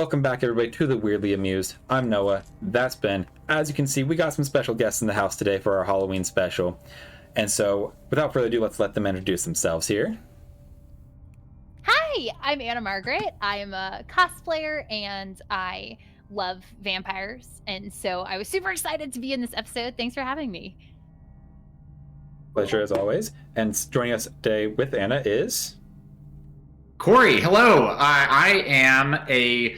Welcome back, everybody, to the Weirdly Amused. I'm Noah. That's Ben. As you can see, we got some special guests in the house today for our Halloween special. And so, without further ado, let's let them introduce themselves here. Hi, I'm Anna Margaret. I'm a cosplayer and I love vampires. And so I was super excited to be in this episode. Thanks for having me. Pleasure as always. And joining us today with Anna is... Corey, hello. I am a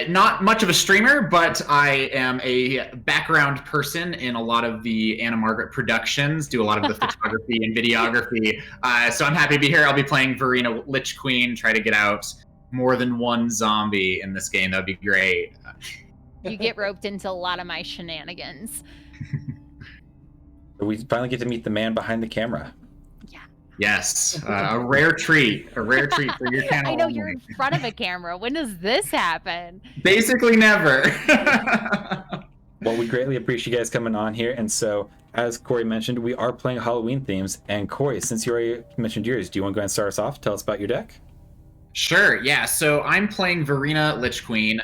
not much of a streamer, but I am a background person in a lot of the Anna Margaret productions, do a lot of the photography and videography. So I'm happy to be here. I'll be playing Verena Lich Queen, try to get out more than one zombie in this game. That'd be great. You get roped into a lot of my shenanigans. We finally get to meet the man behind the camera. Yeah. Yes, a rare treat for your channel. I know you're in front of a camera. When does this happen? Basically never. Well, we greatly appreciate you guys coming on here. And so, as Corey mentioned, we are playing Halloween themes. And Corey, since you already mentioned yours, do you want to go ahead and start us off? Tell us about your deck. Sure, yeah. So I'm playing Verena Lich Queen,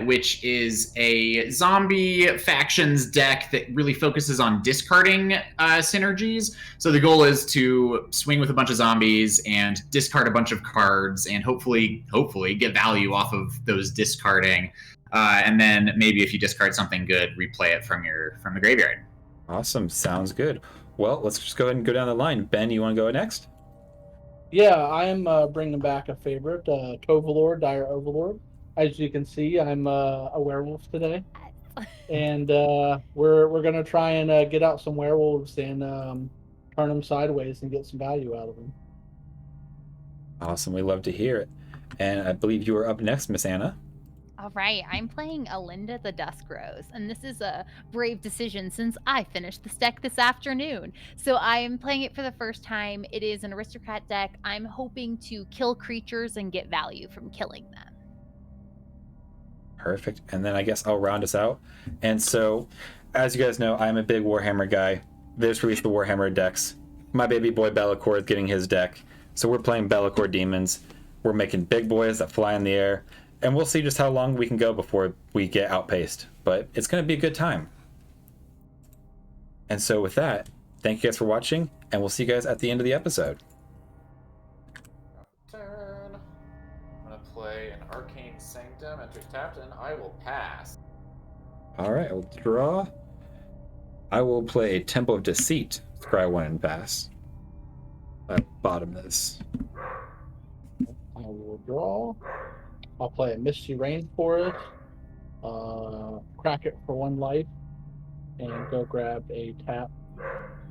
which is a zombie factions deck that really focuses on discarding synergies. So the goal is to swing with a bunch of zombies and discard a bunch of cards and hopefully get value off of those discarding. And then maybe if you discard something good, replay it from the graveyard. Awesome. Sounds good. Well, let's just go ahead and go down the line. Ben, you want to go next? Yeah, I'm bringing back a favorite, Tovalor, Dire Overlord. As you can see, I'm a werewolf today, and we're gonna try and get out some werewolves and turn them sideways and get some value out of them. Awesome. We love to hear it. And I believe you are up next, Miss Anna. All right, I'm playing Alinda the Dusk Rose, and this is a brave decision since I finished this deck this afternoon. So I'm playing it for the first time. It is an aristocrat deck. I'm hoping to kill creatures and get value from killing them. Perfect. And then I guess I'll round us out. And so, as you guys know, I'm a big Warhammer guy. They just released the Warhammer decks. My baby boy Be'lakor is getting his deck. So we're playing Be'lakor demons. We're making big boys that fly in the air. And we'll see just how long we can go before we get outpaced. But it's going to be a good time. And so with that, thank you guys for watching. And we'll see you guys at the end of the episode. Turn. I'm going to play an Arcane Sanctum, enters tapped, and I will pass. Alright, I'll draw. I will play a Temple of Deceit. Scry 1 and pass. I bottom this. I will draw. I'll play a Misty Rainforest, crack it for 1 life, and go grab a tap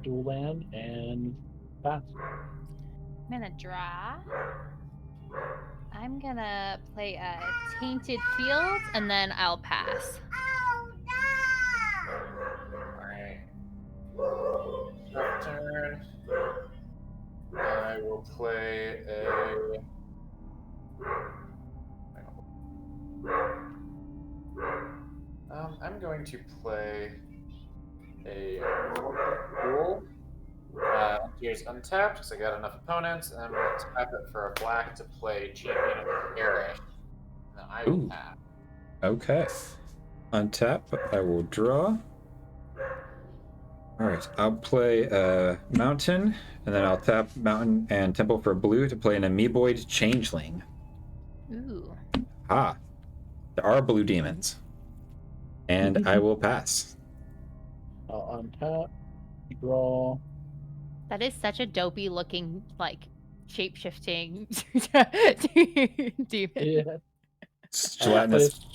dual land and pass. I'm gonna draw. I'm gonna play a Tainted Field, and then I'll pass. Alright. Turn. I will play a... I'm going to play a Wolf. Here's untapped because I got enough opponents, and I'm going to tap it for a black to play Champion of Garish. And then I will tap. Okay. Untap. I will draw. Alright, I'll play Mountain, and then I'll tap Mountain and Temple for blue to play an Amoeboid Changeling. Ooh. Ah. There are blue demons. And I will pass. I'll untap, draw. That is such a dopey looking, like, shape-shifting demon. Yeah. Gelatinous.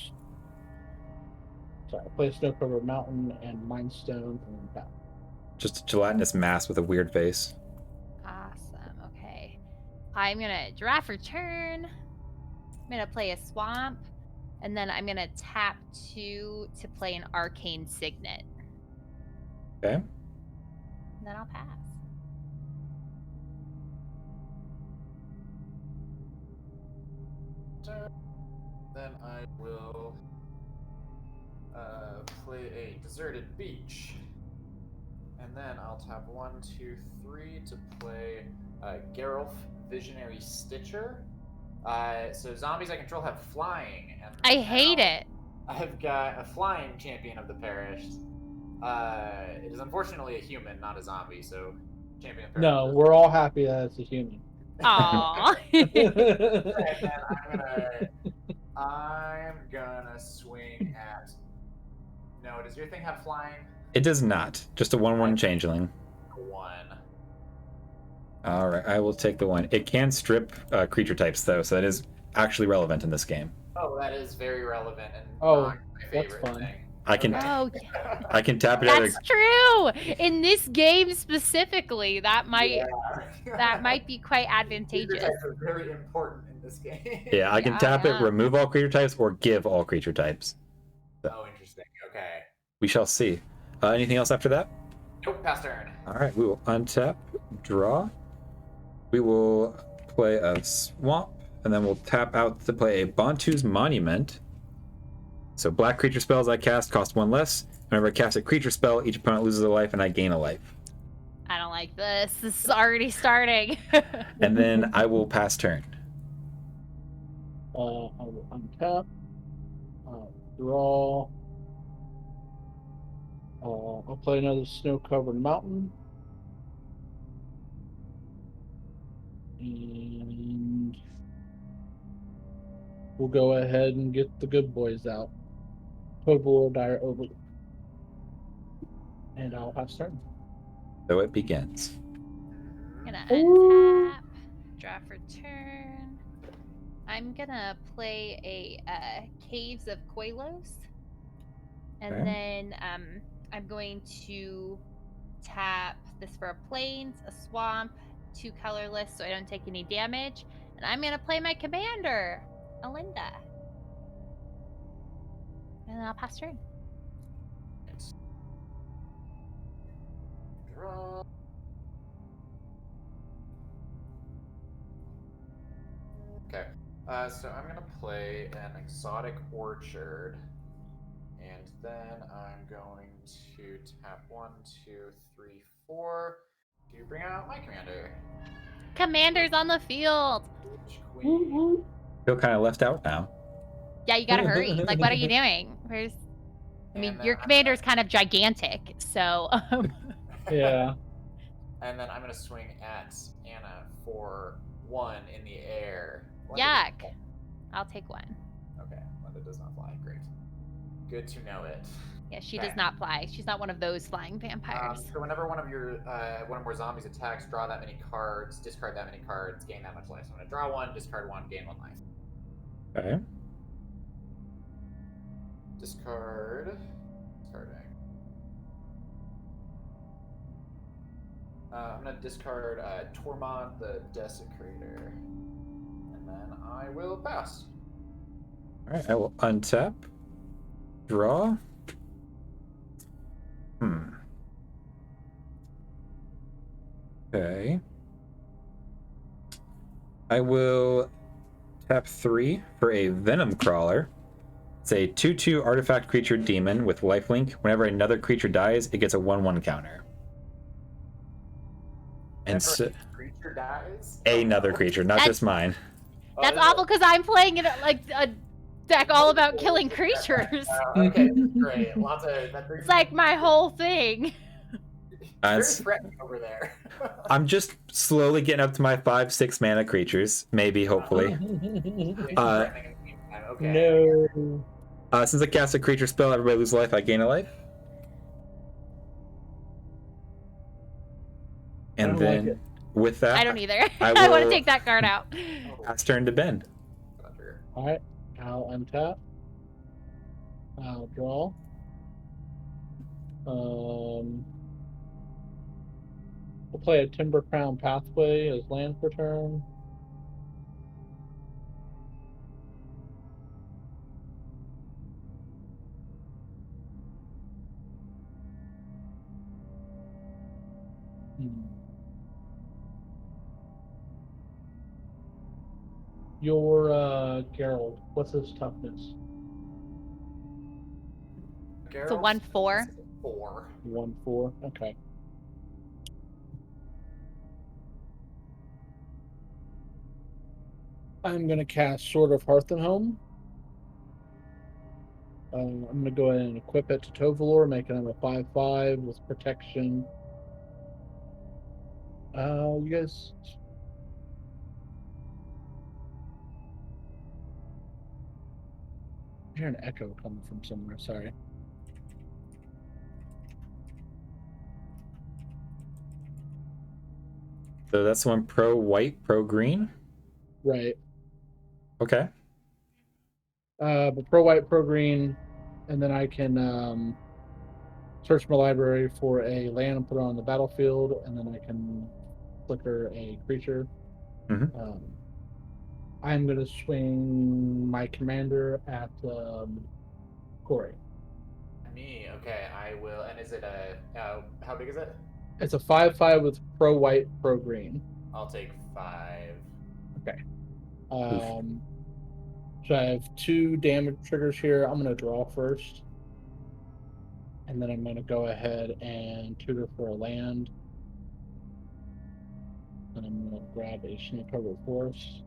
I play Snow Covered Mountain and Mind Stone and then tap. Just a gelatinous mass with a weird face. Awesome. Okay. I'm going to draw for turn. I'm going to play a Swamp. And then I'm going to tap 2 to play an Arcane Signet. Okay. And then I'll pass. Turn. Then I will play a Deserted Beach. And then I'll tap 1, 2, 3 to play Geralf Visionary Stitcher. So zombies I control have flying. And I hate it. I've got a flying champion of the parish. It is unfortunately a human, not a zombie, so champion of the parish. No, we're all happy that it's a human. Aww. And then I'm gonna swing at. No, does your thing have flying? It does not. Just a 1/1 changeling. 1. All right, I will take the 1. It can strip creature types though, so that is actually relevant in this game. Oh, that is very relevant and Oh, not my favorite that's fun. thing. I can Oh, I can tap it either. that's true. In this game specifically, that might Yeah. that might be quite Creature advantageous. types are very important in this game. Yeah, I can Yeah, tap it, yeah. remove all creature types, or give all creature types. Oh, interesting. Okay. We shall see. Anything else after that? Nope, pass turn. All right, we will untap, draw. We will play a swamp, and then we'll tap out to play a Bantu's Monument. So black creature spells I cast cost 1 less. Whenever I cast a creature spell, each opponent loses a life and I gain a life. I don't like this. This is already starting. And then I will pass turn. I will untap, draw. I'll play another snow-covered mountain. And we'll go ahead and get the good boys out. Total Dire Overlord. And I'll pass turn. So it begins. Gonna untap, draw for turn. I'm gonna play a Caves of Koilos, and Okay. then I'm going to tap this for a plains, a swamp, 2 colorless, so I don't take any damage, and I'm gonna play my commander, Alinda, and then I'll pass turn. Draw. Okay. So I'm gonna play an exotic orchard, and then I'm going to tap 1, 2, 3, 4 to bring out my commander. Commander's on the field. Lich Queen. Feel kind of left out now. Yeah, you gotta hurry. Like, what are you doing? I mean, And your then commander's kind of gigantic, so. Yeah. And then I'm gonna swing at Anna for 1 in the air. Yuck. I'll take 1. Okay, Linda does not fly. Great. Good to know it. Yeah, she Okay. does not fly. She's not one of those flying vampires. So whenever one or more zombies attacks, draw that many cards, discard that many cards, gain that much life. So I'm gonna draw 1, discard 1, gain 1 life. Okay. Discarding. I'm gonna discard Tormod the Desecrator, and then I will pass. All right, I will untap, draw. Okay. I will tap 3 for a Venom Crawler. It's a 2/2 artifact creature demon with lifelink. Whenever another creature dies, it gets a 1/1 counter. And Whenever so, a creature dies. another creature, not just mine. Oh, That's is it? awful because I'm playing it like a deck all about killing creatures. Okay, great. Lots of. It's like my whole thing. Very It's- threatening over there. I'm just slowly getting up to my 5-6 mana creatures, maybe, hopefully. Threatening in the meantime, okay. No. Since I cast a creature spell, everybody loses life, I gain a life. And don't like then it. with that, I don't either. I I want to will- take that card out. pass turn to Ben. Alright, I'll untap. I'll draw. We'll play a Timber Crown Pathway as land for turn. Your Geralt, what's his toughness? It's a 1/4. 4. 1/4. Okay. I'm going to cast Sword of Hearthenhome. I'm going to go ahead and equip it to Tovalor, making him a 5/5 with protection. You guys. I hear an echo coming from somewhere. Sorry. So that's one pro white, pro green. Right. Okay. But pro white, pro green, and then I can search my library for a land and put it on the battlefield, and then I can flicker a creature. Mhm. I'm going to swing my commander at Corey. Me, okay, I will. And is it how big is it? It's a 5/5 with pro white, pro green. I'll take 5. Okay. So I have 2 damage triggers here. I'm going to draw first. And then I'm going to go ahead and tutor for a land. And I'm going to grab a Snake Cover Force.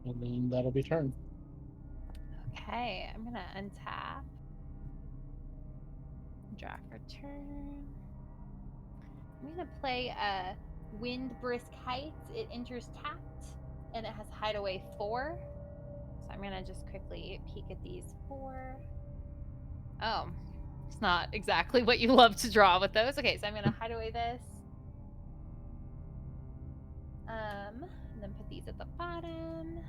And then that'll be turn. Okay, I'm gonna untap. Draw for turn. I'm gonna play Wind Brisk Heights. It enters tapped, and it has Hideaway 4. So I'm gonna just quickly peek at these 4. Oh, it's not exactly what you love to draw with those. Okay, so I'm gonna hide away this. And then put these at the bottom.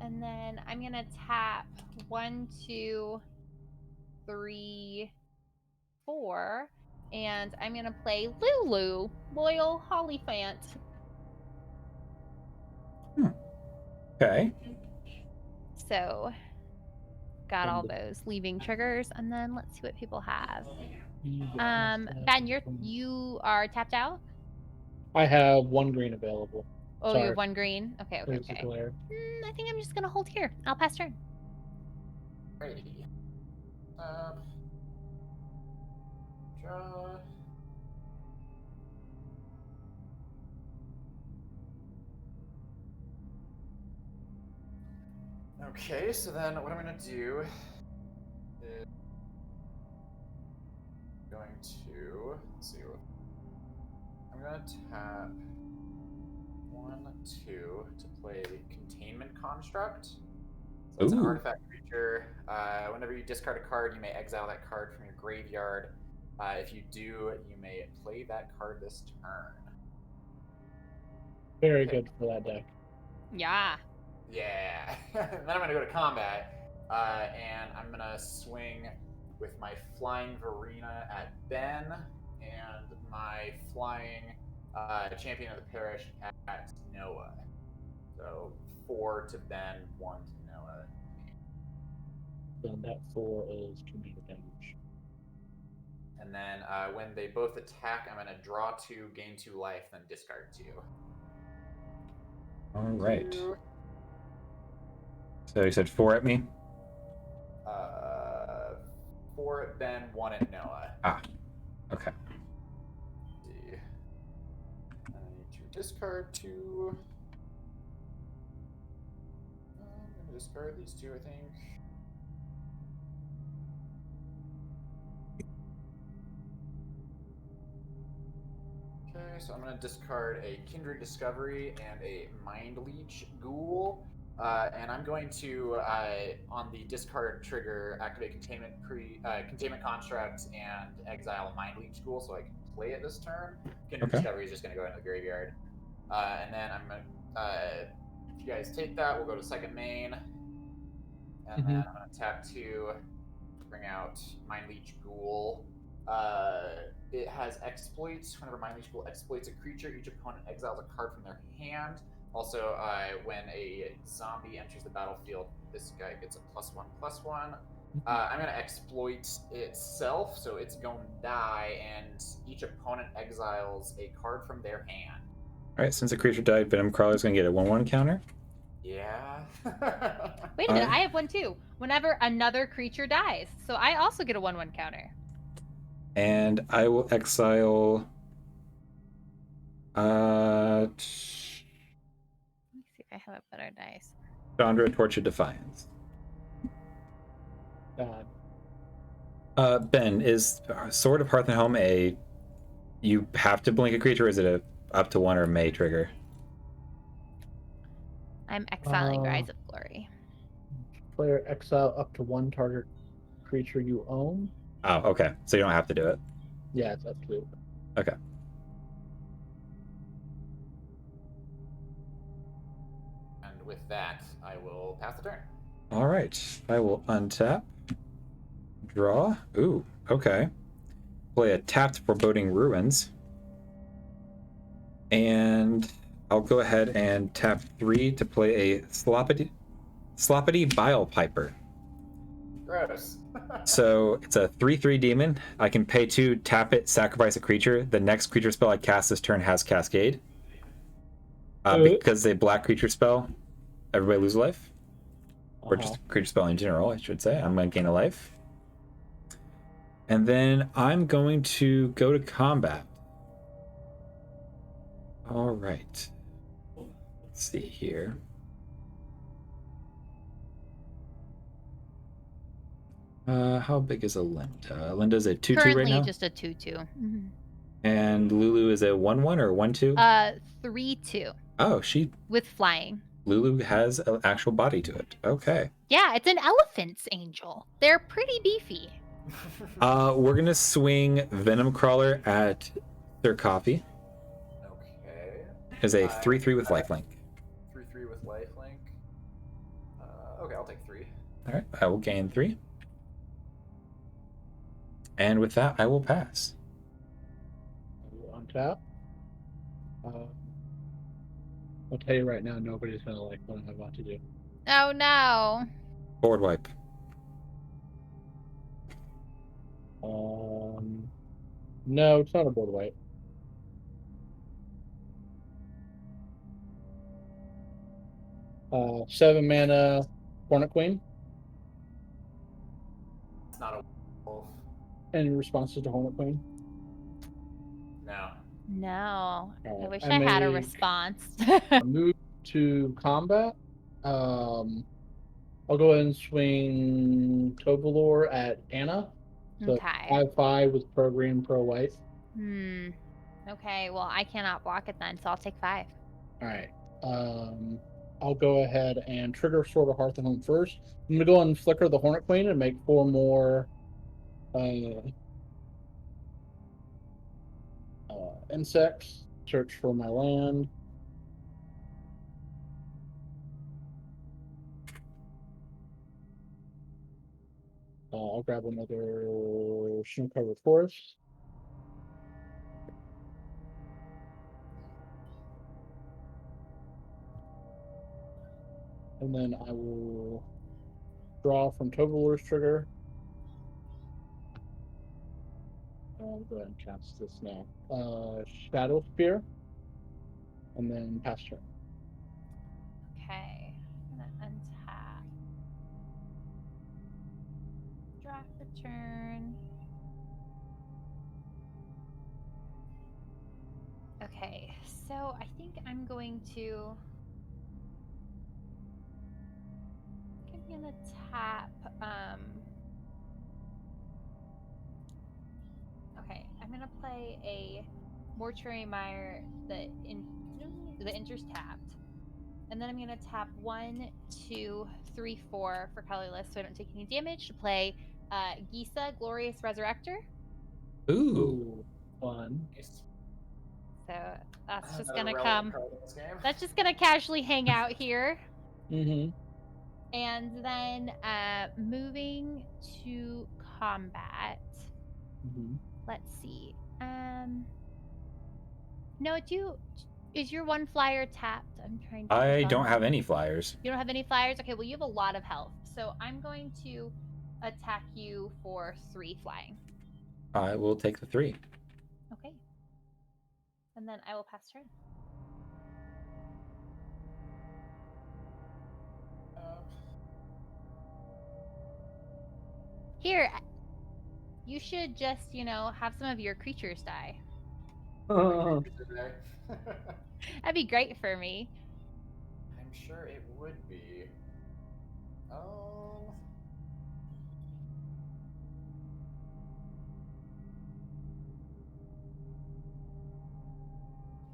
And then I'm gonna tap 1, 2, 3, 4, and I'm gonna play Lulu, Loyal Hollyphant. Okay. So, got all those leaving triggers, and then let's see what people have. Ben, you are tapped out. I have 1 green available. Oh, Sorry. you have 1 green. Okay. There's a glare. I think I'm just gonna hold here. I'll pass turn. Righty. Draw. Okay, so then what I'm gonna do is let's see what I'm gonna tap 1, 2 to play Containment Construct. So it's an Ooh. artifact creature. Whenever you discard a card, you may exile that card from your graveyard. If you do, you may play that card this turn. Very good for that deck. Yeah. Yeah. Then I'm gonna go to combat, and I'm gonna swing with my flying Verena at Ben and my flying champion of the parish at Noah. So 4 to Ben, 1 to Noah. Then that 4 is community damage. And then when they both attack, I'm gonna draw 2, gain 2 life, then discard 2. All right. So you said 4 at me? 4 at Ben, 1 at Noah. Okay. Let's see. I need to discard 2. I'm gonna discard these 2, I think. Okay, so I'm going to discard a Kindred Discovery and a Mind Leech Ghoul. And I'm going to, on the discard trigger, activate Containment Construct and exile a Mind Leech Ghoul so I can play it this turn. Kindred Discovery is just going to go into the graveyard. And then I'm going to, if you guys take that, we'll go to second main. And then I'm going to tap 2, bring out Mind Leech Ghoul. It has exploits. Whenever Mind Leech Ghoul exploits a creature, each opponent exiles a card from their hand. Also, when a zombie enters the battlefield, this guy gets a +1/+1. I'm going to exploit itself, so it's going to die, and each opponent exiles a card from their hand. All right, since the creature died, Venom Crawler is going to get a 1/1 counter. Yeah. Wait a minute, I have one too. Whenever another creature dies, so I also get a 1/1 counter. And I will exile. Let me see if I have a better dice. Chandra, Torch of Defiance. God. Ben, is Sword of Hearth and Home a you have to blink a creature, or is it a up to 1 or may trigger? I'm exiling Rise of Glory. Player exile up to 1 target creature you own. Oh, okay. So you don't have to do it. Yeah, it's up to. Okay. And with that, I will pass the turn. All right. I will untap. Draw. Ooh, okay. Play a tapped Foreboding Ruins. And I'll go ahead and tap 3 to play a Sloppity Bile Piper. Gross. So it's a 3/3 demon. I can pay 2, tap it, sacrifice a creature. The next creature spell I cast this turn has Cascade. Because a black creature spell, everybody loses life. Or just a creature spell in general, I should say. I'm going to gain a life. And then I'm going to go to combat. All right. Let's see here. How big is Alinda? Alinda's a 2/2 right Currently now? just a 2/2. Mm-hmm. And Lulu is a 1/1 or 1/2? 3/2 Oh, she with flying. Lulu has an actual body to it. Okay. Yeah, it's an elephant's angel. They're pretty beefy. We're gonna swing Venom Crawler at Sir Coffee. Okay. Is a 3/3 with lifelink. 3/3 with lifelink. Okay, I'll take 3. All right, I will gain 3. And with that, I will pass. Untap. I'll tell you right now, nobody's gonna like what I'm about to do. Oh no. Board wipe. No, it's not a board wipe. Uh, 7 mana, Hornet Queen. It's not a wolf. Any responses to Hornet Queen? No. No. I wish I I had a may- response. Move to combat. I'll go ahead and swing Tovalor at Anna. So Okay. 5/5 with pro green, pro white. Okay, well, I cannot block it then, so I'll take 5. All right. I'll go ahead and trigger Sword of Hearth and Home first. I'm gonna go and flicker the Hornet Queen and make 4 more insects. Search for my land. I'll grab another snow-covered forest. And then I will draw from Tovalor's trigger. I'll go ahead and cast this now. Shadow Spear. And then pass turn. Okay. I'm gonna untap. Draft the turn. Okay, so I think I'm going to. I'm gonna tap. Okay, I'm gonna play a Mortuary Mire that enters tapped, and then I'm gonna tap 1, 2, 3, 4 for colorless, so I don't take any damage. To play Gisa, Glorious Resurrector. Ooh. Fun. So that's just Another gonna relevant come. card in this game. That's just gonna casually hang out here. Mm-hmm. And then moving to combat. Mm-hmm. Let's see. No, is your 1 flyer tapped? I'm trying to I click don't on have them. any flyers. You don't have any flyers? Okay, well you have a lot of health. So I'm going to attack you for 3 flying. I will take the 3. Okay. And then I will pass turn. Here, you should just, have some of your creatures die. Today. That'd be great for me. I'm sure it would be.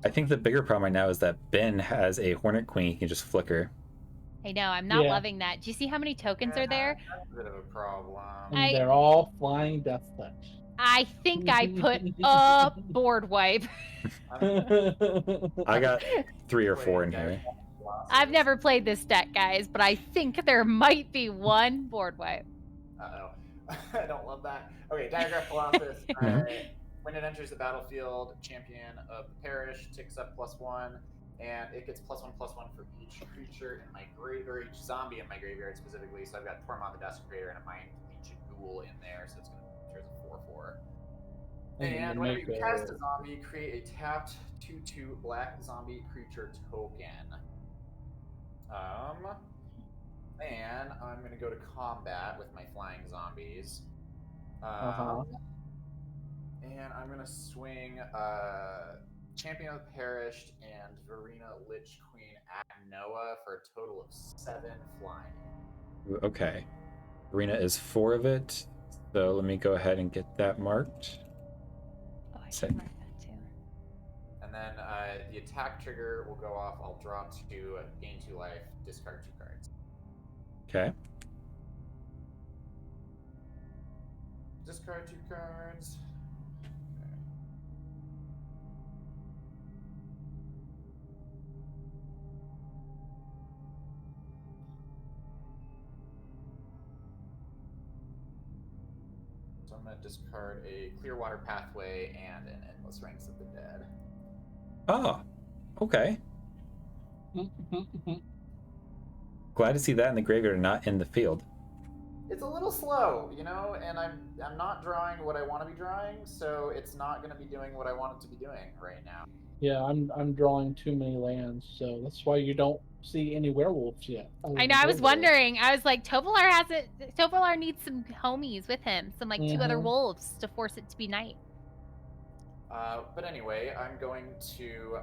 I think the bigger problem right now is that Ben has a Hornet Queen he can just flicker. I know, I'm not Yeah. loving that. Do you see how many tokens are there? That's a bit of a problem. And they're all flying death touch. I think I put a board wipe. I got 3 or 4 in here. I've never played this deck, guys, but I think there might be one board wipe. Uh-oh. I don't love that. Okay, Diagraph Colossus. When it enters the battlefield, champion of the parish takes up +1, and it gets +1/+1 for each creature in my graveyard, or each zombie in my graveyard specifically. So I've got Tormod the Desecrator and a Mind Legion Ghoul in there, so it's going to enter as a 4/4. And whenever you cast a zombie, create a tapped 2/2 black zombie creature token. And I'm going to go to combat with my flying zombies. And I'm going to swing Champion of the Perished and Verena Lich Queen at Noah for a total of 7 flying. Okay. Arena is 4 of it, so let me go ahead and get that marked. Oh, I should mark that too. And then the attack trigger will go off. I'll draw 2, gain 2 life, discard 2 cards. Okay. Discard 2 cards. So I'm going to discard a Clearwater Pathway and an Endless Ranks of the Dead. Oh, okay. Glad to see that in the graveyard, not in the field. It's a little slow, and I'm not drawing what I want to be drawing, so it's not going to be doing what I want it to be doing right now. Yeah, I'm drawing too many lands, so that's why you don't see any werewolves yet. I know, I was wondering. I was like, Tovolar needs some homies with him, some 2 other wolves to force it to be night. But anyway, I'm going to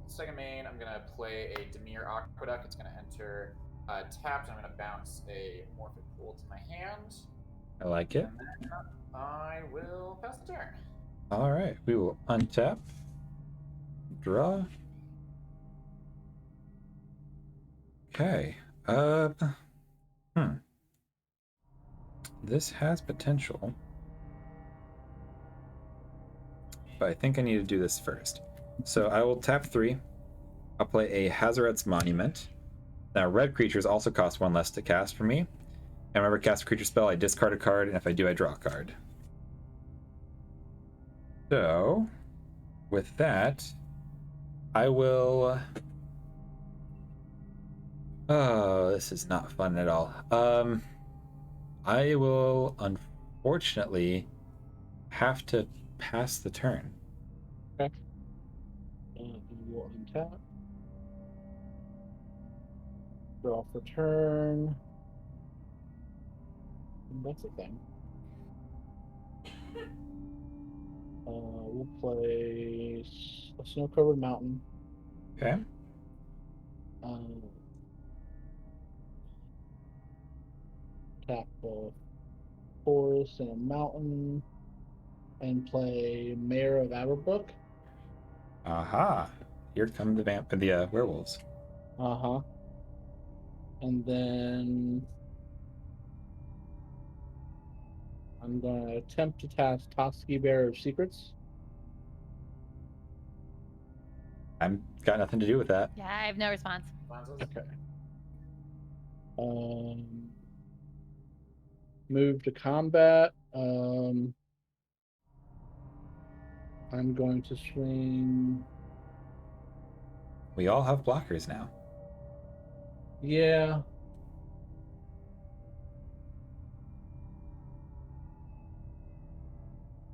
second main. I'm going to play a Demir Aqueduct. It's going to enter tapped. I'm going to bounce a Morphic Pool to my hand. I like it. And then I will pass the turn. All right, we will untap, draw. Okay. This has potential, but I think I need to do this first. So I will tap 3. I'll play a Hazaret's Monument. Now, red creatures also cost 1 less to cast for me. And whenever I cast a creature spell, I discard a card, and if I do, I draw a card. So, with that, I will... Oh, this is not fun at all. I will, unfortunately, have to pass the turn. Okay. And we'll untap. Draw for turn. That's a thing. We'll play a snow-covered mountain. Okay. Tap a forest and a mountain, and play Mayor of Averbrook. Aha. Here come the werewolves. And then I'm going to attempt to cast Toski, Bearer of Secrets. I've got nothing to do with that. Yeah, I have no response. Okay. Move to combat. I'm going to swing. We all have blockers now. Yeah.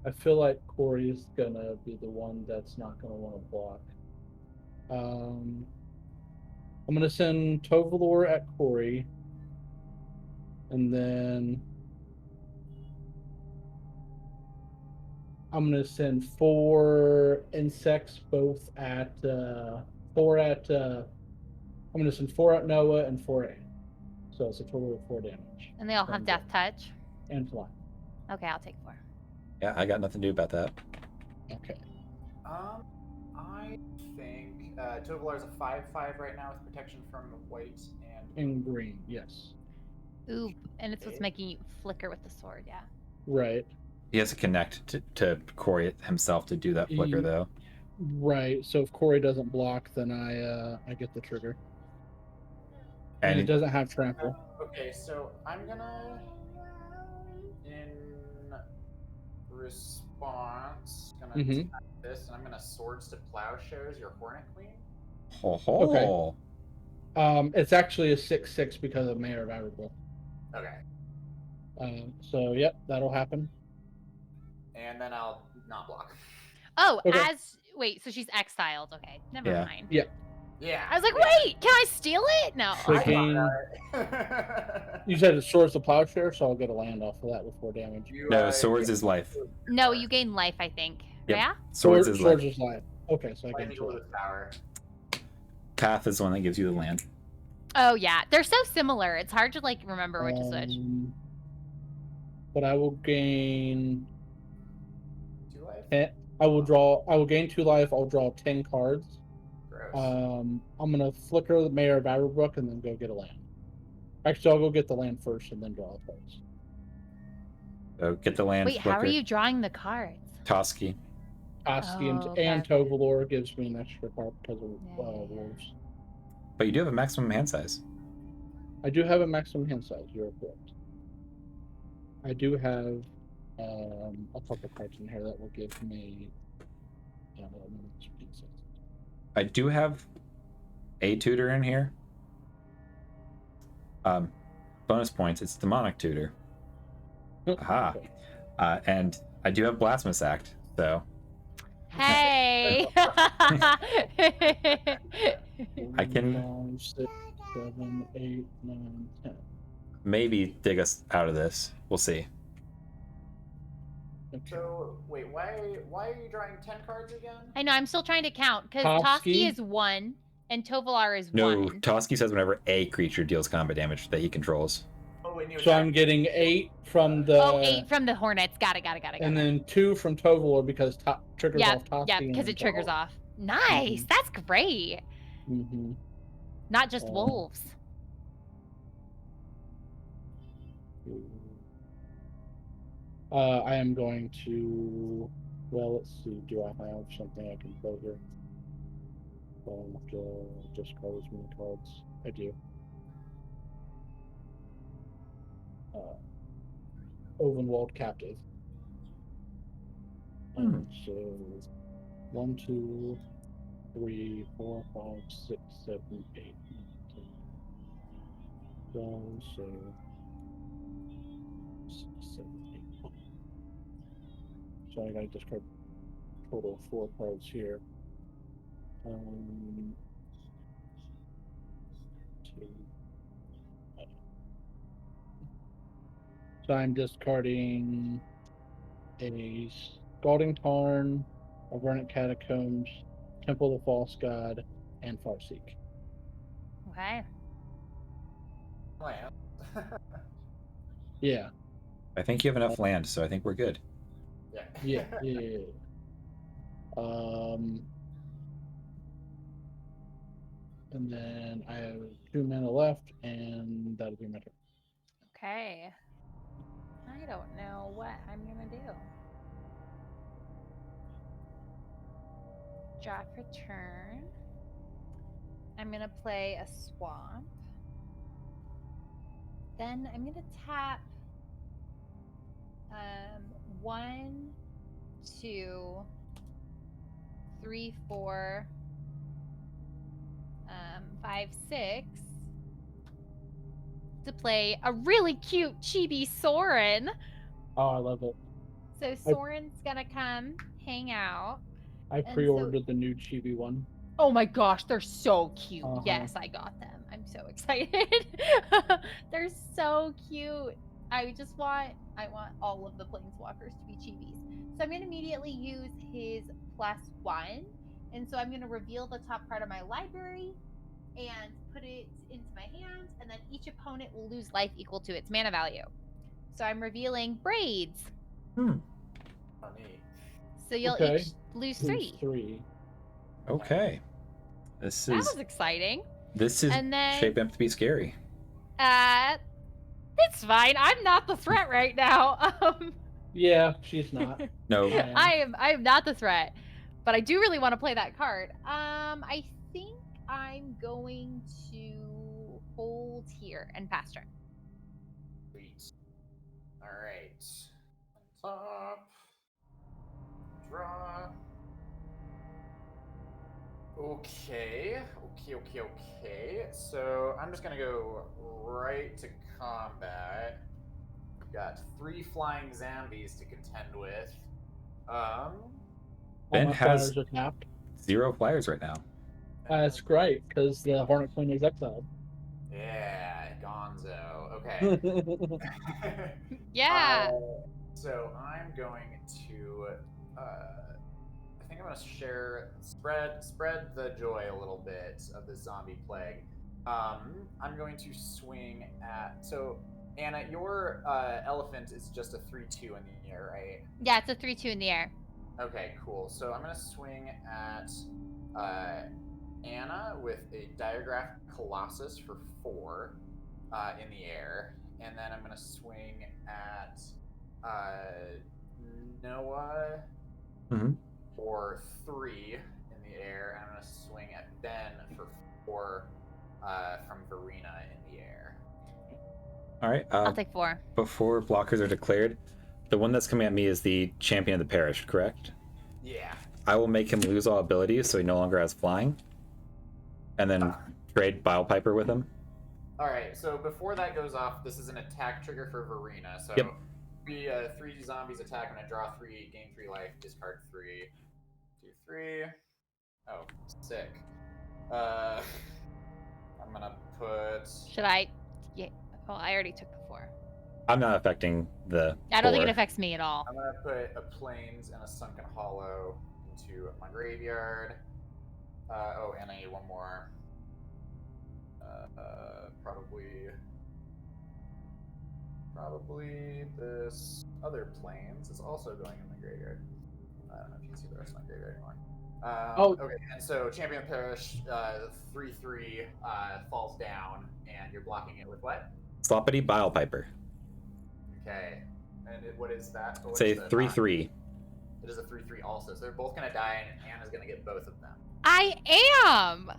I feel like Corey's gonna be the one that's not gonna want to block. I'm gonna send Tovalor at Corey, and then I'm gonna send 4 insects, both at 4 at. I'm gonna send 4 at Noah and 4 at. So it's a total of 4 damage. And they all have from death them. touch. And fly. Okay, I'll take 4. Yeah, I got nothing to do about that. Okay. I think Tovalar is a 5/5 right now with protection from white and And green, yes. Ooh, and it's what's making you flicker with the sword, yeah. Right. He has to connect to Corey himself to do that flicker, though. Right. So if Corey doesn't block, then I get the trigger. And it doesn't have trample. Okay, so I'm gonna, in response, attack this, and I'm gonna Swords to Plowshares your Hornet Queen. Ho ho. Okay. It's actually a 6/6 because of Mayor of Agrible. Okay. So yep, that'll happen. And then I'll not block. Oh, Okay. wait, so she's exiled. Okay, never Yeah. mind. Yeah. Yeah. I was like, wait, can I steal it? No. You said it's Swords to Plowshare, so I'll get a land off of that with 4 damage. No, swords is life. No, you gain life, I think. Yep. Yeah? Swords is life. Swords is life. Okay, so I I get think 2 it was power. Path is the one that gives you the land. Oh, yeah. They're so similar. It's hard to, like, remember which is which. But I will gain 2 life? 10. I will gain 2 life. I'll draw 10 cards. Gross. I'm gonna flicker the Mayor of Averbrook and then go get a land. Actually, I'll go get the land first and then draw the cards. So get the land. Wait, how are you drawing the cards? Toski. Toski okay. and Tovalor gives me an extra card because of Yeah. wolves. But you do have a maximum hand size. I do have a maximum hand size. You're correct. I do have a couple cards in here that will give me. I do have a tutor in here. Bonus points. It's demonic tutor. Aha. Okay. And I do have blasphemous act. So Hey! I can 5, 6, 7, 8, 9, 10. maybe dig us out of this. We'll see. Okay. So, wait, why are you drawing 10 cards again? I know, I'm still trying to count, because Toski? Toski is 1, and Tovalar is No, 1. Toski says whenever a creature deals combat damage that he controls. Oh, and you So I'm getting 8 from the. Oh, 8 from the Hornets. Got it. And then 2 from Tovalor because triggers Yeah, off Toski. yeah, because it triggers off. Nice, that's great. Mm-hmm. Not just wolves. I am going to. Well, let's see. Do I have something I can play here? Discard as many cards. I do. Ovenwald Captive. So 1, 2, 3, 4, 5, 6, 7, 8, 9, 10. So 6, 7, 8. So I gotta discard total of 4 cards here. 2. So I'm discarding a Scalding Tarn, a Vernic Catacombs, Temple of the False God, and Farseek. Okay. Land. Yeah. I think you have enough land, so I think we're good. Yeah. Yeah. And then I have 2 mana left, and that'll be my turn. Okay. I don't know what I'm gonna do. Draw for turn. I'm gonna play a swamp. Then I'm gonna tap 1, 2, 3, 4, 5, 6 to play a really cute chibi Soren. Oh, I love it. So Soren's gonna come hang out. I And pre-ordered the new chibi one. Oh my gosh, they're so cute. Uh-huh. Yes, I got them. I'm so excited. They're so cute. I want all of the planeswalkers to be chibis. So I'm gonna immediately use his +1. And so I'm gonna reveal the top part of my library and put it into my hand, and then each opponent will lose life equal to its mana value. So I'm revealing Braids. Funny. So you'll Okay. each lose 3. 3. Okay. This That is was exciting. this is And then shaping up to be scary. it's fine. I'm not the threat right now. Yeah, she's not. No. Yeah. I am not the threat, but I do really want to play that card. I think I'm going to hold here and pass turn. Sweet. All right. On top. Draw. Okay. So I'm just gonna go right to combat. We've got 3 flying zombies to contend with. Ben All my has- flyers are tapped. 0 flyers right now. That's great, because the Hornet Queen is exiled. Yeah, Gonzo. Okay. Yeah. So I'm going to. I think I'm going to spread the joy a little bit of the zombie plague. I'm going to swing at. So Anna, your elephant is just a 3/2 in the air, right? Yeah, it's a 3/2 in the air. Okay, cool. So I'm gonna swing at Anna with a Diagraph Colossus for 4 in the air, and then I'm gonna swing at Noah Mhm. for 3 in the air, and I'm gonna swing at Ben for 4 from Verena in the air. All right. I'll take 4. Before blockers are declared, the one that's coming at me is the champion of the parish, correct? Yeah. I will make him lose all abilities so he no longer has flying. And then trade Bile Piper with him. All right. So before that goes off, this is an attack trigger for Verena. So Yep. 3 zombies attack. I'm gonna draw 3, gain 3 life, discard 3, do 3. Oh, sick. I'm gonna put. Should I? Yeah. Well, I already took the 4. I'm not affecting the I don't think it 4. affects me at all. I'm gonna put a Plains and a Sunken Hollow into my graveyard. Oh, and I need one more. Probably this other Plains is also going in the graveyard. I don't know if you can see the rest of my graveyard anymore. Okay, and so Champion of Parish, 3/3 falls down, and you're blocking it with what? Sloppity Bile Piper. Okay, and what is that? What Say is the 3/3. It is a 3/3 also, so they're both gonna die, and Anna's gonna get both of them. I am.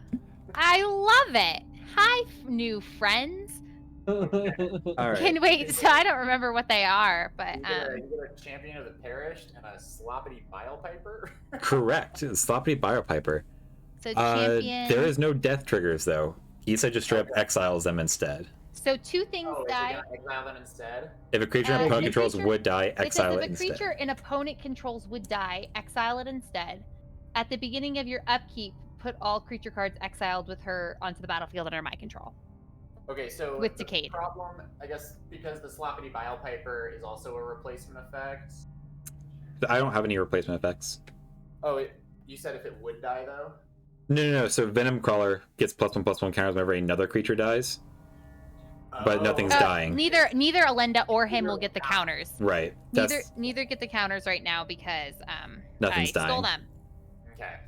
I love it. Hi, new friends. All right. Can wait. So I don't remember what they are, but You get a Champion of the Parish and a Sloppity Bile Piper. Correct. Sloppity Bile Piper. so champion. There is no death triggers though. He said just straight up exiles them instead. So 2 things Oh, is he die. gonna exile them instead? If a creature Uh, an opponent if a controls creature- would die, It says exile if it a instead. creature an opponent controls would die, exile it instead. At the beginning of your upkeep, put all creature cards exiled with her onto the battlefield under my control. Okay, so With the Decayed. problem, I guess, because the Sloppity Bile Piper is also a replacement effect. I don't have any replacement effects. Oh, you said if it would die though. No. So Venom Crawler gets +1/+1 counters whenever another creature dies. But nothing's dying. Neither Alenda or him will get the counters. Right. Neither get the counters right now because Nothing's I stole dying. them. Okay,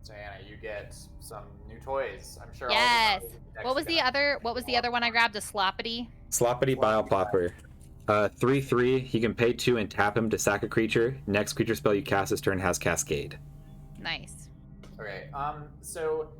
so Anna, you get some new toys. I'm sure. Yes. All the decks What was are the gonna- other? What was the other one I grabbed? A Sloppity. Sloppity Bile Popper. 3/3. He can pay 2 and tap him to sack a creature. Next creature spell you cast this turn has Cascade. Nice. Okay. So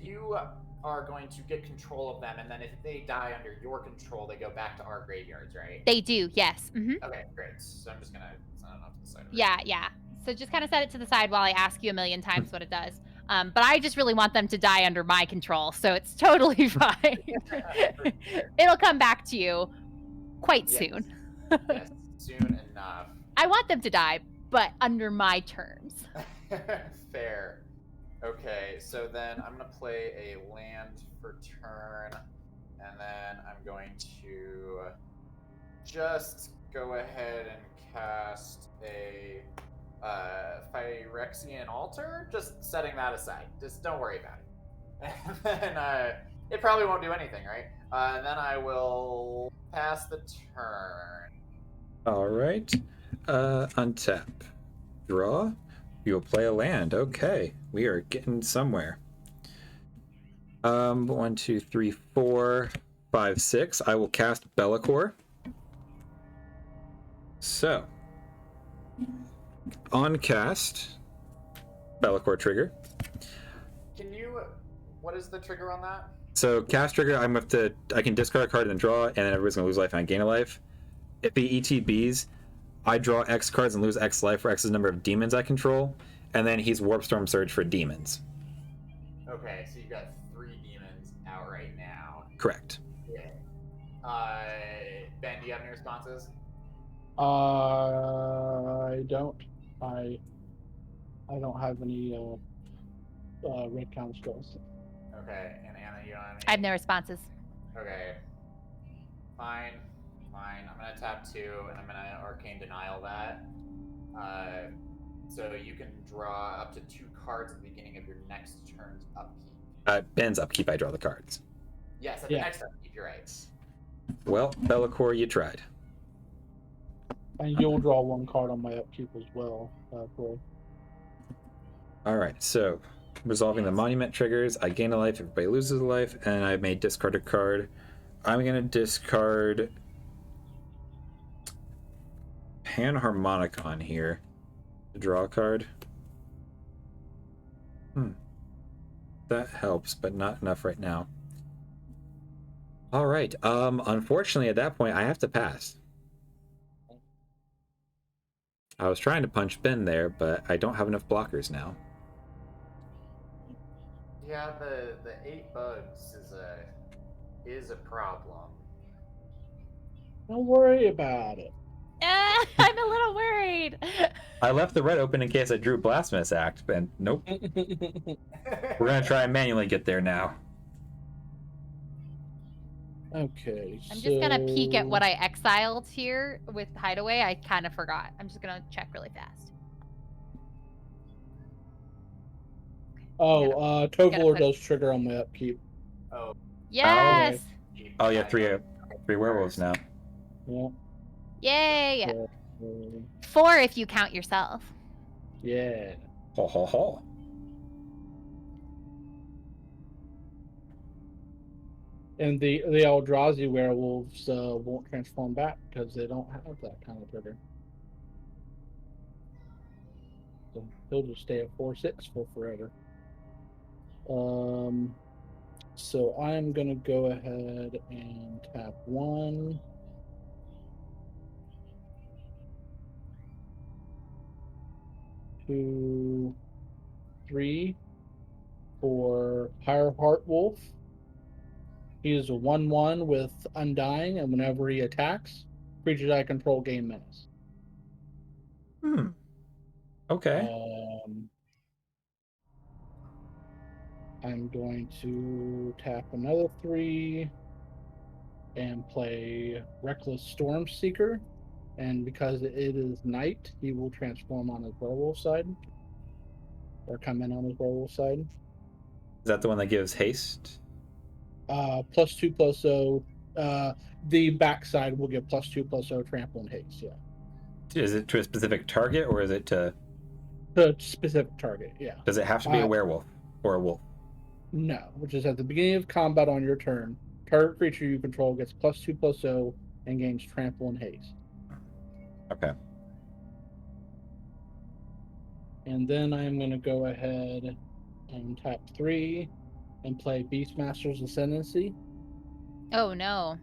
you are going to get control of them, and then if they die under your control, they go back to our graveyards, right? They do. Yes. Okay, great. So I'm just gonna send it off to the side. Yeah. So just kind of set it to the side while I ask you a million times what it does. But I just really want them to die under my control, so it's totally fine. It'll come back to you quite Yes. soon. Yes, soon enough. I want them to die, but under my terms. Fair. Okay, so then I'm gonna play a land for turn, and then I'm going to just go ahead and cast a Phyrexian Altar. Just setting that aside. Just don't worry about it. And then it probably won't do anything, right? And then I will pass the turn. All right. Untap. Draw. You'll play a land. Okay. We are getting somewhere. 1, 2, 3, 4, 5, 6. I will cast Be'lakor. So, on cast, Be'lakor trigger. Can you? What is the trigger on that? So cast trigger, I can discard a card and then draw, and then everybody's gonna lose life and I gain a life. If he ETBs, I draw X cards and lose X life for X's number of demons I control, and then he's Warp Storm Surge for demons. Okay, so you've got 3 demons out right now. Correct. Yeah. Ben, do you have any responses? I don't. I don't have any red count spells. Okay, and Anna, you don't have any? I have no responses. Okay. Fine. I'm gonna tap 2, and I'm gonna Arcane Denial that. So you can draw up to 2 cards at the beginning of your next turn's upkeep. Ben's upkeep, I draw the cards. Yes, at the next upkeep, you're right. Well, Be'lakor, you tried. And you'll draw 1 card on my upkeep as well, Corey. All right, so resolving the monument triggers, I gain a life, everybody loses a life, and I may discard a card. I'm gonna discard Panharmonicon here to draw a card. That helps, but not enough right now. All right. Unfortunately, at that point, I have to pass. I was trying to punch Ben there, but I don't have enough blockers now. Yeah, the 8 bugs is a problem. Don't worry about it. I'm a little worried. I left the red open in case I drew Blasphemous Act, and nope. We're gonna try and manually get there now. Okay. I'm just gonna peek at what I exiled here with Hideaway. I kind of forgot. I'm just gonna check really fast. Oh, Tovalor does trigger on my upkeep. Oh. Yes. Oh yeah, three werewolves now. Yeah. Yay. So, 4 if you count yourself. yeah. Ho ho ho. And the Eldrazi werewolves won't transform back because they don't have that kind of trigger. So he'll just stay at 4/6 for forever. So I'm gonna go ahead and tap 1. 2, 3 for Pyreheart Wolf. He is a 1/1 with Undying, and whenever he attacks, creatures I control gain menace. Okay. I'm going to tap another 3 and play Reckless Storm Seeker. And because it is night, he will transform on his werewolf side. Or come in on his werewolf side. Is that the one that gives haste? +2/+0. The backside will give +2/+0 trample and haste, yeah. Is it to a specific target, or is it to... The specific target, yeah. Does it have to be a werewolf or a wolf? No, which is at the beginning of combat on your turn, target creature you control gets +2/+0 and gains trample and haste. Okay. And then I'm going to go ahead and tap 3 and play Beastmaster's Ascendancy. Oh no.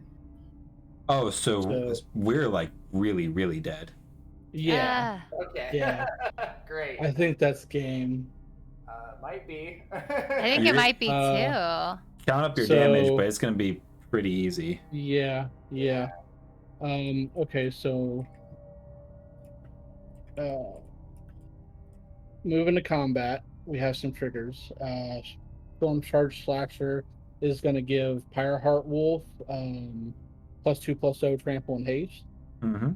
Oh, so we're like really, really dead. Yeah. Okay. Yeah. Great. I think that's game. Might be. I think it might be too. Count up your damage, but it's going to be pretty easy. Yeah. Okay, so moving to combat. we have some triggers. Storm Charge Slasher is going to give Pyreheart Wolf +2/+0 trample and haste. Mm-hmm.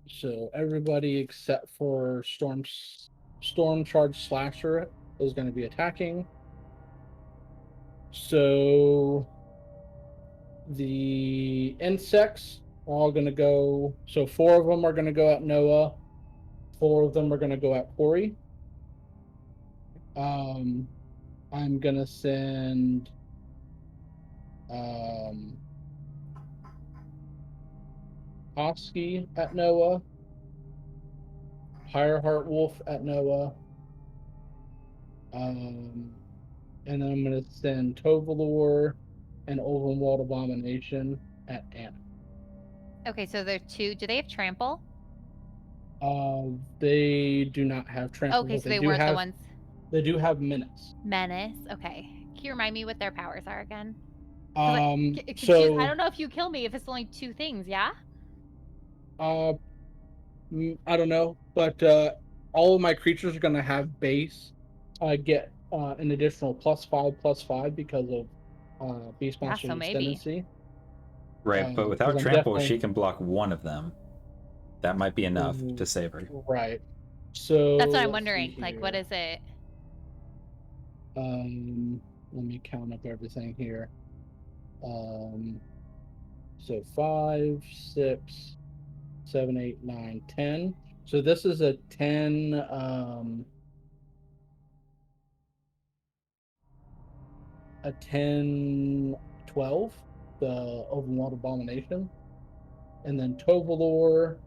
So everybody except for Storm Charge Slasher is going to be attacking. So the insects are all going to go. So 4 of them are going to go at Noah. 4 of them are going to go at Corey. I'm going to send Oski at Noah, Pyreheart Wolf at Noah, and then I'm going to send Tovalor and Ovenwald Abomination at Anna. Okay, so there are 2. Do they have trample? They do not have trample. Okay, so they weren't the ones. They do have menace. Menace. Okay. Can you remind me what their powers are again? So I don't know if you kill me if it's only 2 things. Yeah. I don't know, but all of my creatures are going to have base get an additional +5/+5 because of Beastmaster Ascension. Right, but without trample, she can block 1 of them. That might be enough to save her. Right. So that's what I'm wondering. Like, what is it? Let me count up everything here. So 5, 6, 7, 8, 9, 10. So this is a 10. A 10, 12. The Overwhelmed Abomination, and then Tovalor.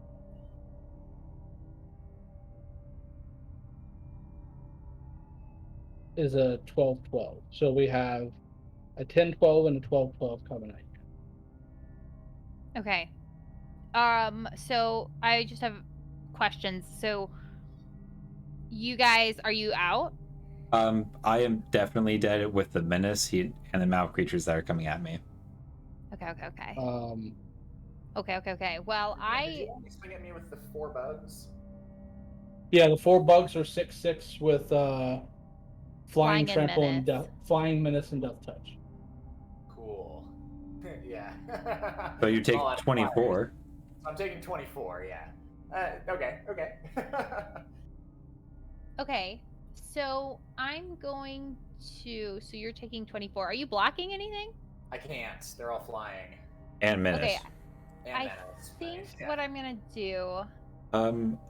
Is a 12/12. So we have a 10/12 and a 12/12 coming at you. Okay. So I just have questions. So you guys, are you out? I am definitely dead with the menace and the mouth creatures that are coming at me. Okay. Okay. Well, Did you only swing at me with the 4 bugs? Yeah, the 4 bugs are 6/6 with flying trample and menace. flying menace and death touch. Cool. Yeah. So you take 24. I'm taking 24. Yeah. Okay. Okay. So I'm going to. So you're taking 24. Are you blocking anything? I can't. They're all flying. And menace. Okay. And I menace. think Nice, yeah. what I'm gonna do.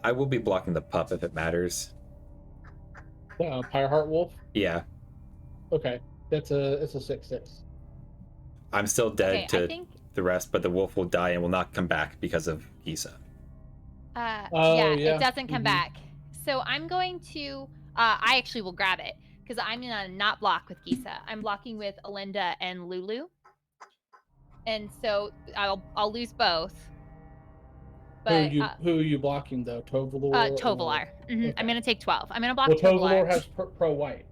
I will be blocking the pup if it matters. Pyreheart Wolf. Yeah. Okay, it's a 6/6. I'm still dead to the rest, but the wolf will die and will not come back because of Gisa. It doesn't come back. So I'm going to. I actually will grab it because I'm gonna not block with Gisa. I'm blocking with Alinda and Lulu, and so I'll lose both. But who are you blocking though? Tovalor. Tovalar. Okay. I'm gonna take 12. I'm gonna block Tovalar has pro white.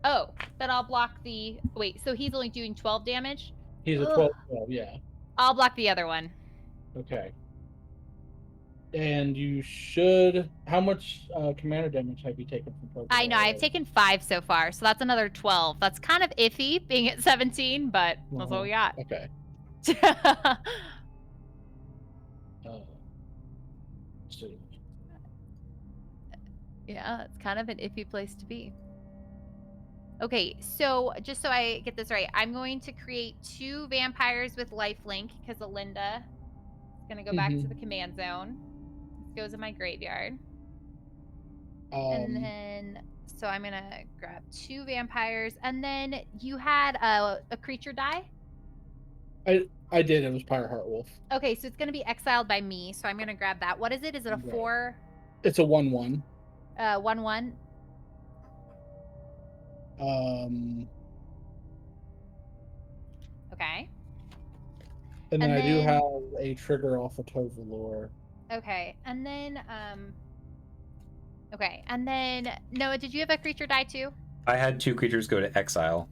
Oh, then I'll block the. Wait, so he's only doing 12 damage? He's a 12/12, yeah. I'll block the other one. Okay. And you should. How much commander damage have you taken from Tovalor? I know, I've taken 5 so far, so that's another 12. That's kind of iffy being at 17, but that's what we got. Okay. Yeah, it's kind of an iffy place to be. Okay, so just so I get this right, I'm going to create 2 vampires with lifelink because Alinda is going to go back to the command zone. This goes in my graveyard. And then, so I'm going to grab 2 vampires. And then you had a creature die? I did. It was Pyreheart Wolf. Okay, so it's going to be exiled by me. So I'm going to grab that. What is it? Is it a 4? It's a 1/1. 1/1. Okay. And then I do have a trigger off of Tovalor. Okay, and then okay, and then Noah, did you have a creature die too? I had 2 creatures go to exile.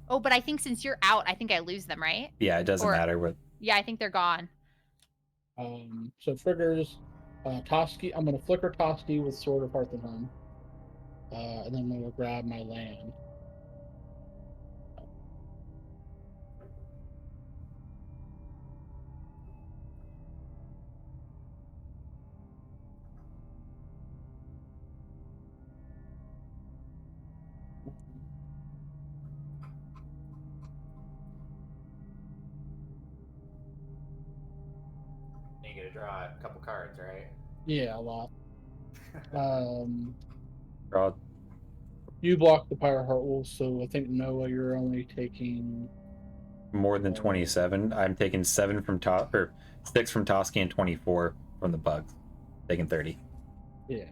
Oh, but I think since you're out, I think I lose them, right? Yeah, it doesn't matter what. Yeah, I think they're gone. So triggers Toski. I'm going to flicker Toski with Sword of Hearth and Home. And then I'm going to grab my land. You get to draw a couple cards, right? Yeah, a lot. Draw. You block the Pyreheart Wolf, so I think Noah, you're only taking More than 27. I'm taking 7 from or 6 from Toski and 24 from the bugs. Taking 30. yeah.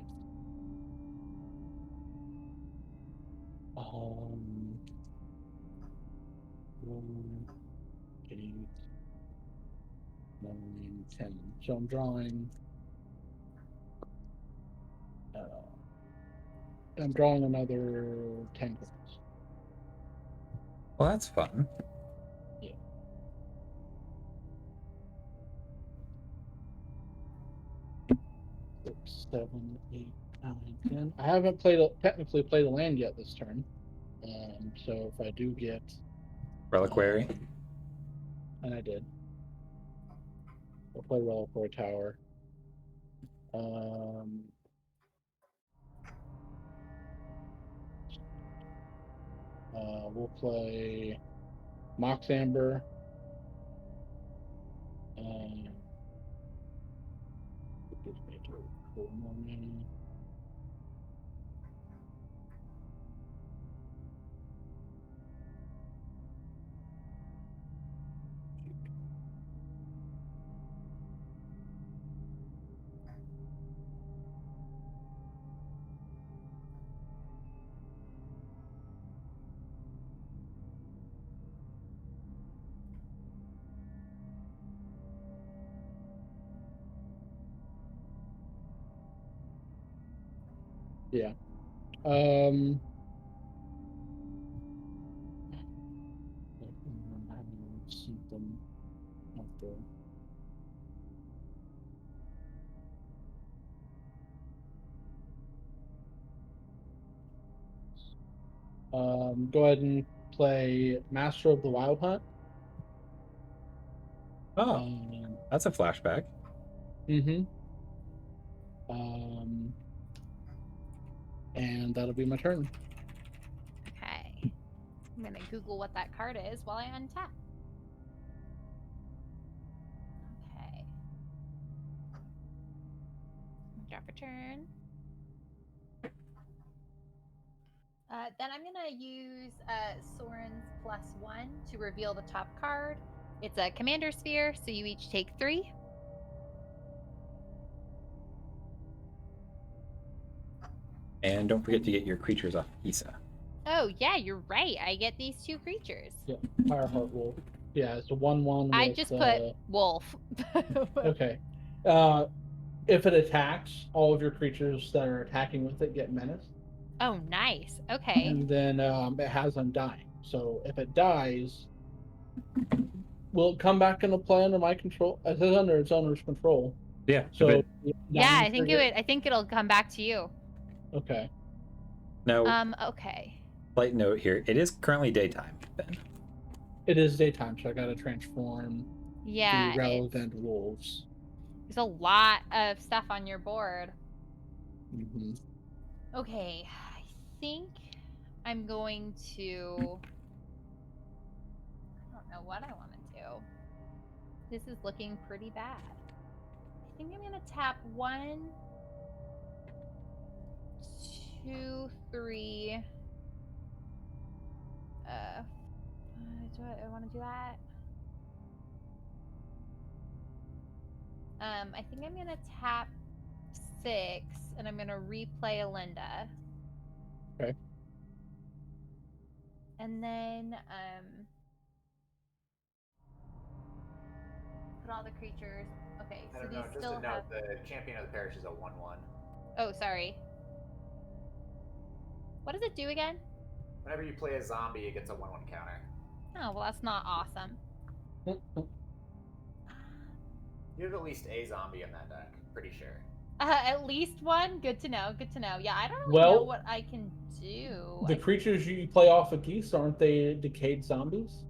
One, 8, 9, 10. So I'm drawing. I'm drawing another 10 cards. Well, that's fun. Yeah. 6, 7, 8, 9, 10. I haven't technically played a land yet this turn. So if I do get Reliquary. And I did. I'll play Reliquary Tower. We'll play Mox Amber. It gives me a total of 4 more mana. Yeah. I'm having something out there. Go ahead and play Master of the Wild Hunt. Oh, that's a flashback. And that'll be my turn. Okay. I'm gonna Google what that card is while I untap. Okay. Drop a turn. Then I'm gonna use Soren's +1 to reveal the top card. It's a commander sphere, so you each take 3. And don't forget to get your creatures off Isa. Oh yeah, you're right. I get these 2 creatures. Yeah, Pyreheart Wolf. Yeah, it's a 1/1. I just put wolf. Okay. If it attacks, all of your creatures that are attacking with it get menaced. Oh, nice. Okay. And then it has Undying. So if it dies, will it come back into play under my control? It is under its owner's control. Yeah. So yeah, I think I think it'll come back to you. Okay. Now, okay. Slight note here: it is currently daytime. Ben. It is daytime, so I got to transform the relevant wolves. There's a lot of stuff on your board. Mm-hmm. Okay, I think I'm going to. I don't know what I want to do. This is looking pretty bad. I think I'm going to tap 1, 2, 3. Do I want to do that? I think I'm gonna tap 6, and I'm gonna replay Alinda. Okay. And then put all the creatures. Okay, so these just still a have. note: the champion of the parish is a 1/1. Oh, sorry. What does it do again? Whenever you play a zombie, it gets a 1/1 counter. Oh, well, that's not awesome. You have at least a zombie in that deck. Pretty sure. At least one. Good to know. Good to know. Yeah, I don't really Well, know what I can do. The creatures you play off of Geese, aren't they decayed zombies?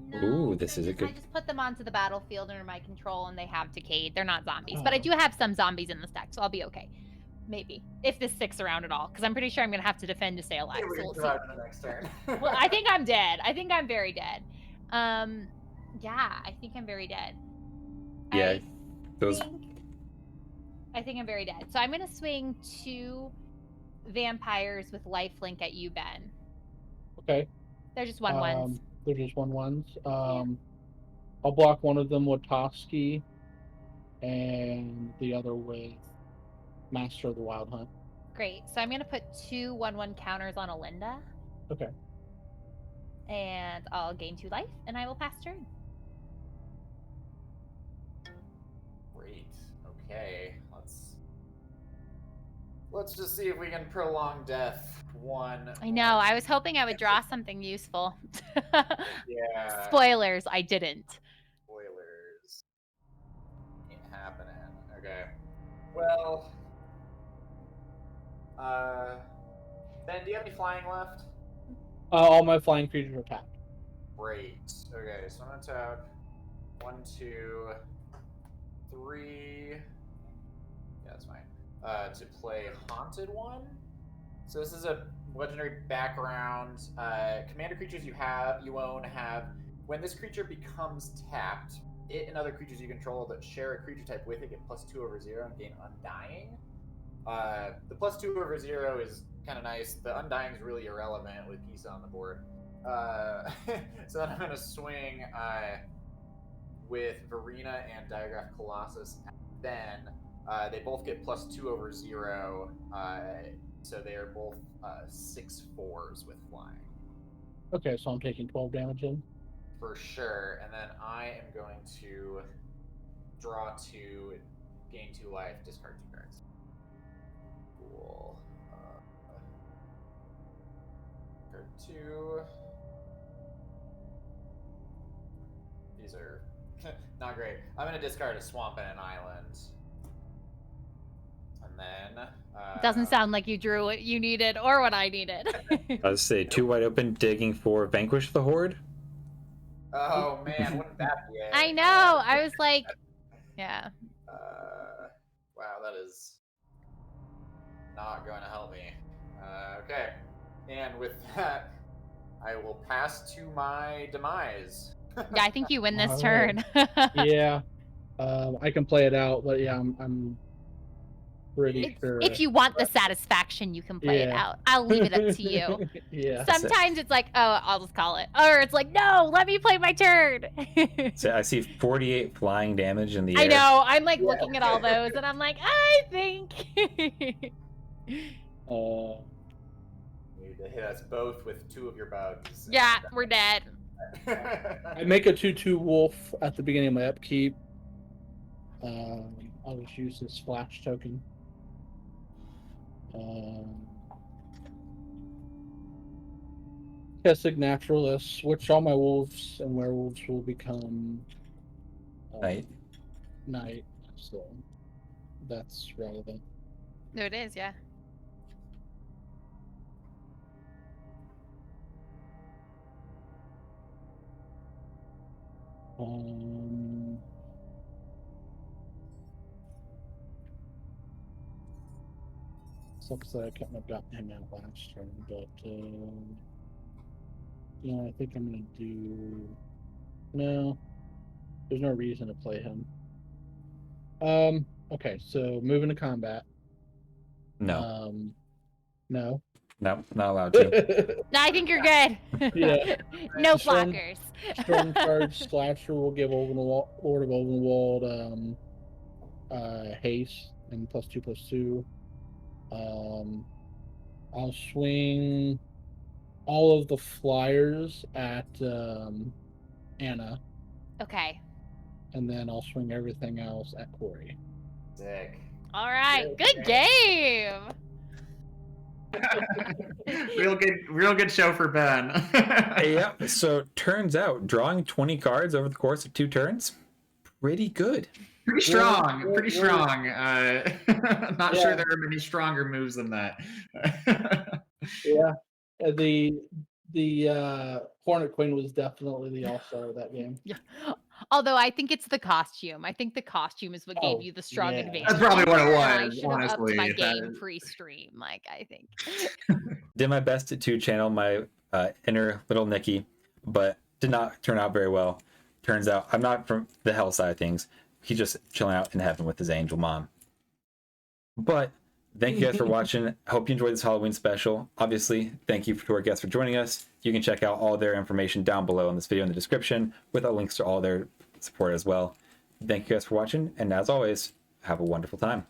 No, Ooh, this is a I good. just put them onto the battlefield under my control, and they have decayed. They're not zombies, but I do have some zombies in this deck, so I'll be okay. Maybe if this sticks around at all, because I'm pretty sure I'm gonna have to defend to stay alive. We So can we'll see. survive the next turn. Well, I think I'm dead. I think I'm very dead. Yeah, I think I'm very dead. Yeah, those. I think I'm very dead. So I'm gonna swing 2 vampires with lifelink at you, Ben. Okay. They're just 1/1s. They're just 1/1s. I'll block one of them with Toski, and the other with Master of the Wild Hunt. Great. So I'm gonna put 2 1/1 counters on Alinda. Okay. And I'll gain 2 life, and I will pass turn. Great. Okay. Let's just see if we can prolong death. I know. I was hoping I would draw something useful. Yeah. Spoilers. I didn't. Spoilers. Ain't happening. Okay. Well. Ben, do you have any flying left? All my flying creatures are tapped. Great. Okay, so I'm gonna tap 1, 2, 3. Yeah, that's fine. To play Haunted One. So this is a legendary background. Commander creatures you own have, when this creature becomes tapped, it and other creatures you control that share a creature type with it get +2/0 and gain Undying. The +2/0 is kind of nice. The Undying is really irrelevant with Peace on the board. So then I'm going to swing with Verena and Diagraph Colossus at Ben. They both get +2/0, so they are both 6/4s with flying. Okay, so I'm taking 12 damage in. For sure. And then I am going to draw 2, gain 2 life, discard 2 cards. Cool. Card 2. These are not great. I'm going to discard a swamp and an island. And then... Doesn't sound like you drew what you needed or what I needed. I was say 2 wide open, digging for Vanquish the Horde. Oh man, wouldn't that be it? I know. I was like, yeah. Wow, that is not going to help me. Okay, and with that, I will pass to my demise. Yeah, I think you win this All turn. Yeah. I can play it out, but yeah, I'm pretty sure. If you want the satisfaction, you can play it out. I'll leave it up to you. Yeah. Sometimes it's like, oh, I'll just call it. Or it's like, no, let me play my turn. So I see 48 flying damage in the air. I know. I'm like looking at all those and I'm like, I think. You need to hit us both with 2 of your bugs. Yeah, we're dead. I make a 2/2 wolf at the beginning of my upkeep. I'll just use this flash token. Kessig Naturalist, switch all my wolves and werewolves will become night, so that's relevant. No, it is, yeah. Sucks that I couldn't have gotten him out last turn, but yeah, I think I'm gonna do. No, there's no reason to play him. Okay, so moving to combat. No. No. No, not allowed to. No, I think you're good. Yeah. No Storm- blockers. Storm Charge Slasher will give Lord of Ovenwald haste and +2/+2. I'll swing all of the flyers at Anna, Okay. and then I'll swing everything else at Corey. Sick. All right. Good game. real good show for Ben. Yeah, so turns out drawing 20 cards over the course of 2 turns, pretty good. Pretty strong. We're- Pretty we're- strong. Not Yeah. sure there are many stronger moves than that. Yeah, the Hornet Queen was definitely the all-star of that game. Yeah. Although I think it's the costume. I think the costume is what Oh, gave you the strong yeah. advantage. That's probably what it And I was, should have upped honestly. my That game is- pre-stream. Like I think. Did my best to channel my inner little Nikki, but did not turn out very well. Turns out I'm not from the hell side of things. He's just chilling out in heaven with his angel mom. But thank you guys for watching. Hope you enjoyed this Halloween special. Obviously, thank you to our guests for joining us. You can check out all their information down below in this video in the description with links to all their support as well. Thank you guys for watching, and as always, have a wonderful time.